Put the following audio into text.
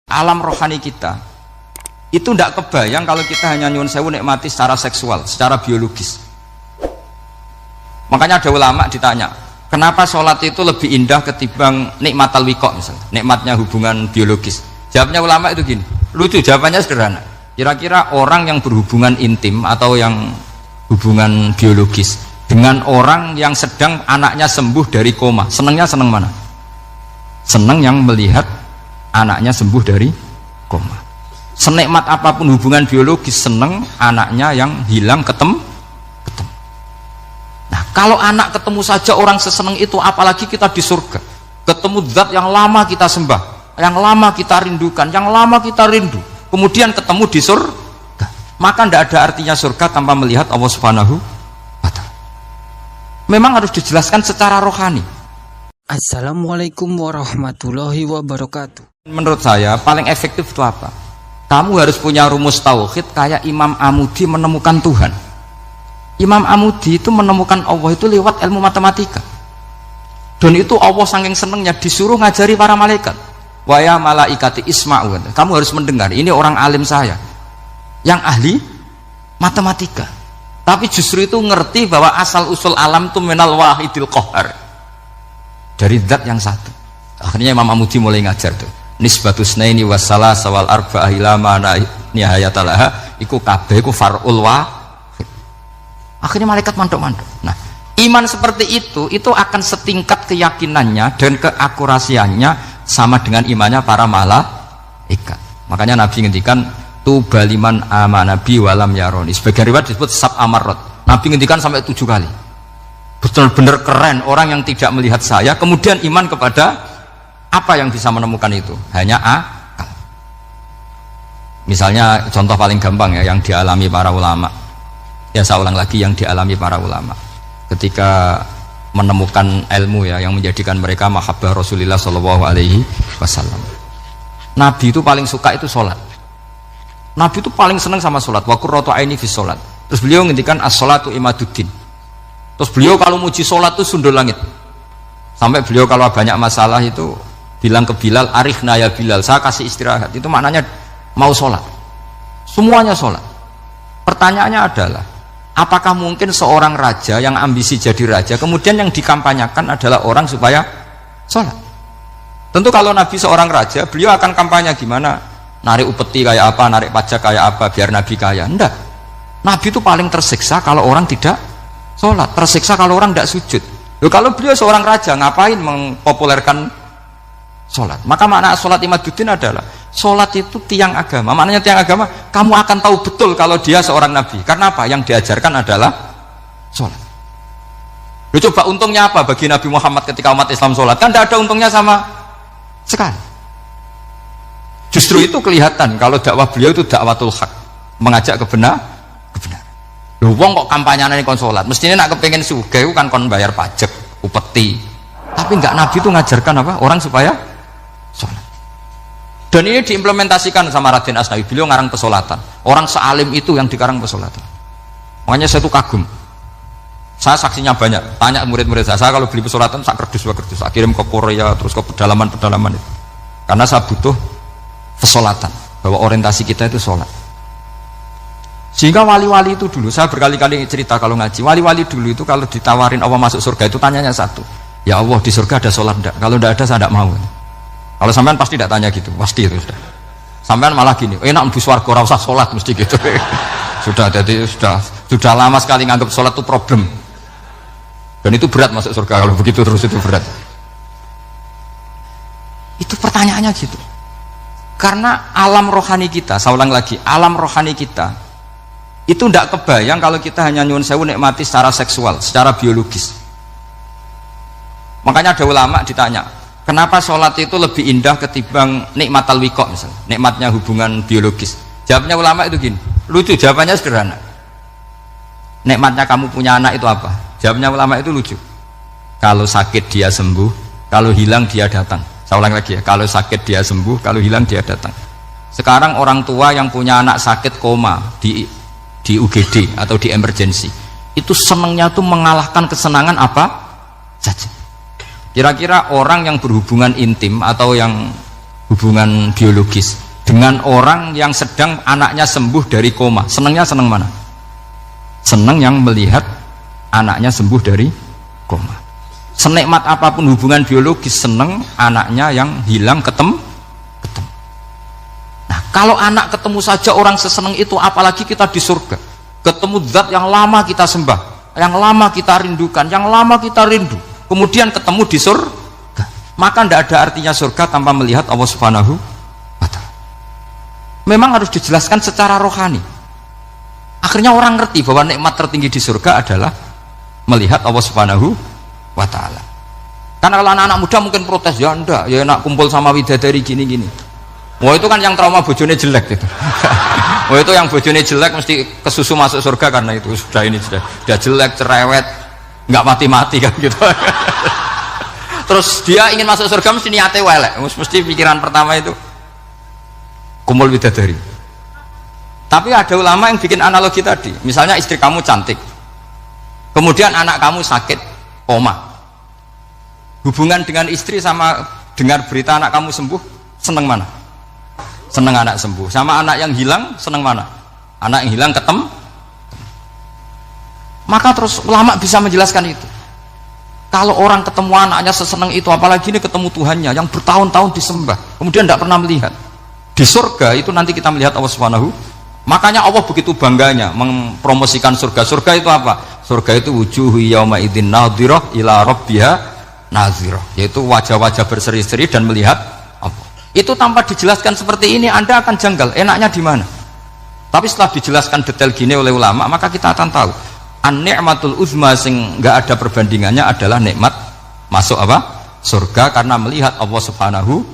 alam rohani kita itu tidak kebayang kalau kita hanya nyuwun sewu nikmati secara seksual, secara biologis. Makanya ada ulama ditanya, kenapa sholat itu lebih indah ketimbang nikmatal wiqo, misalnya nikmatnya hubungan biologis. Jawabnya ulama itu gini, lucu, jawabannya sederhana. Kira-kira orang yang berhubungan intim atau yang hubungan biologis dengan orang yang sedang anaknya sembuh dari koma, senangnya senang mana? Senang yang melihat anaknya sembuh dari koma. Senikmat apapun hubungan biologis, senang anaknya yang hilang ketemu. Nah, kalau anak ketemu saja orang seseneng itu, apalagi kita di surga, ketemu zat yang lama kita sembah, yang lama kita rindukan, yang lama kita rindu, kemudian ketemu di surga, maka tidak ada artinya surga tanpa melihat Allah Subhanahu wa Ta'ala. Memang harus dijelaskan secara rohani. Assalamualaikum warahmatullahi wabarakatuh. Menurut saya paling efektif itu apa? Kamu harus punya rumus tauhid kayak Imam Amudi menemukan Tuhan. Imam Amudi itu menemukan Allah itu lewat ilmu matematika. Dan itu Allah saking senengnya disuruh ngajari para malaikat. Wa ya malaikati isma'u. Kamu harus mendengar, ini orang alim saya yang ahli matematika. Tapi justru itu ngerti bahwa asal usul alam itu minal wahidil qahar. Dari zat yang satu. Akhirnya Imam Amudi mulai ngajar tuh. Nisbatus naini wassalasa wal arba'ah ila ma nihayatalaha iku kabeh iku far'ul wahid. Akhirnya malaikat mantuk-mantuk. Nah, iman seperti itu akan setingkat keyakinannya dan keakurasiannya sama dengan imannya para malaikat. Makanya Nabi ngendikan tubaliman amanabi walam yaroni. Sebagian riwayat disebut sab amarot. Nabi ngendikan sampai 7 kali. Betul-benar keren orang yang tidak melihat saya kemudian iman kepada apa yang bisa menemukan itu? Hanya akal. Misalnya contoh paling gampang ya yang dialami para ulama. Ya saya ulang lagi, yang dialami para ulama ketika menemukan ilmu ya yang menjadikan mereka mahabbah Rasulullah Shallallahu Alaihi Wasallam. Nabi itu paling suka itu sholat. Nabi itu paling senang sama sholat. Wa qurratu aini fi sholat. Terus beliau ngendikan as-sholatu imaduddin. Terus beliau kalau muji sholat itu sundul langit. Sampai beliau kalau banyak masalah itu bilang ke Bilal, arifna ya Bilal, saya kasih istirahat. Itu maknanya mau sholat. Semuanya sholat. Pertanyaannya adalah, apakah mungkin seorang raja yang ambisi jadi raja kemudian yang dikampanyakan adalah orang supaya sholat? Tentu kalau Nabi seorang raja, beliau akan kampanye gimana? Narik upeti kayak apa, narik pajak kayak apa, biar Nabi kaya. Enggak. Nabi itu paling tersiksa kalau orang tidak sholat, tersiksa kalau orang tidak sujud. Loh, kalau beliau seorang raja, ngapain mempopulerkan sholat? Maka makna sholat imaduddin adalah sholat itu tiang agama. Maknanya tiang agama, kamu akan tahu betul kalau dia seorang nabi. Karena apa? Yang diajarkan adalah sholat. Loh, coba untungnya apa bagi Nabi Muhammad ketika umat Islam sholat? Kan tidak ada untungnya sama sekali. Justru itu kelihatan kalau dakwah beliau itu dakwatul haq, mengajak kebenaran. Loh, wong kok kampanyane kon sholat, mestinya nak kepengen sugih kan kon bayar pajak, upeti. Tapi enggak, Nabi itu ngajarkan apa? Orang supaya sholat. Dan ini diimplementasikan sama Raden Asnawi. Beliau ngarang pesolatan. Orang sealim itu yang dikarang pesolatan. Makanya saya tuh kagum. Saya saksinya banyak. Tanya murid-murid saya kalau beli pesolatan saya kerdus. Saya kirim ke Korea terus ke pedalaman-pedalaman itu. Karena saya butuh pesolatan. Bahwa orientasi kita itu sholat. Sehingga wali-wali itu dulu, saya berkali-kali cerita kalau ngaji, wali-wali dulu itu kalau ditawarin Allah masuk surga itu tanyanya satu, ya Allah di surga ada sholat enggak? Kalau enggak ada saya enggak mau. Kalau sampean pasti tidak tanya gitu, pasti itu sudah. Sampean malah gini, enak mlebu swarga ora usah sholat mesti gitu. sudah lama sekali nganggap sholat itu problem. Dan itu berat masuk surga kalau begitu terus, itu berat. Itu pertanyaannya gitu. Karena alam rohani kita, saya ulang lagi, alam rohani kita itu tidak kebayang kalau kita hanya nyuwun sewu nikmati secara seksual, secara biologis. Makanya ada ulama ditanya, kenapa sholat itu lebih indah ketimbang nikmatal wiqo, misalnya nikmatnya hubungan biologis. Jawabnya ulama itu gini, lucu, jawabannya sederhana. Nikmatnya kamu punya anak itu apa? Jawabnya ulama itu lucu. Kalau sakit dia sembuh, kalau hilang dia datang. Saya ulang lagi ya, kalau sakit dia sembuh, kalau hilang dia datang. Sekarang orang tua yang punya anak sakit koma di UGD atau di emergency, itu senangnya tuh mengalahkan kesenangan apa saja. Kira-kira orang yang berhubungan intim atau yang hubungan biologis dengan orang yang sedang anaknya sembuh dari koma. Senangnya senang mana? Senang yang melihat anaknya sembuh dari koma. Senikmat apapun hubungan biologis, senang anaknya yang hilang ketemu. Nah, kalau anak ketemu saja orang seseneng itu, apalagi kita di surga, ketemu zat yang lama kita sembah, yang lama kita rindukan, yang lama kita rindu, kemudian ketemu di surga, maka tidak ada artinya surga tanpa melihat Allah Subhanahu wa ta'ala. Memang harus dijelaskan secara rohani. Akhirnya orang ngerti bahwa nikmat tertinggi di surga adalah melihat Allah Subhanahu wa ta'ala. Karena kalau anak-anak muda mungkin protes, ya enggak, ya enak kumpul sama widadari gini-gini. Wah, itu kan yang trauma bojone jelek itu. Wah, itu yang bojone jelek mesti kesusu masuk surga karena itu sudah jelek, cerewet, nggak mati-mati kan gitu. Terus dia ingin masuk surga mesti niatnya welek, mesti pikiran pertama itu kumpul widadari. Tapi ada ulama yang bikin analogi tadi, misalnya istri kamu cantik, kemudian anak kamu sakit koma. Hubungan dengan istri sama dengar berita anak kamu sembuh, seneng mana? Seneng anak sembuh. Sama anak yang hilang, seneng mana? Anak yang hilang ketemu. Maka terus ulama bisa menjelaskan itu. Kalau orang ketemu anaknya seseneng itu, apalagi ini ketemu Tuhannya yang bertahun-tahun disembah, kemudian tidak pernah melihat. Di surga itu nanti kita melihat Allah Subhanahu. Makanya Allah begitu bangganya mempromosikan surga. Surga itu apa? Surga itu wujuhu yauma idzin nadhirah ila rabbiha nazirah, yaitu wajah-wajah berseri-seri dan melihat apa. Itu tanpa dijelaskan seperti ini Anda akan janggal, enaknya di mana? Tapi setelah dijelaskan detail gini oleh ulama, maka kita akan tahu an-ni'matul uzma sing nggak ada perbandingannya adalah nikmat masuk apa? Surga, karena melihat Allah Subhanahu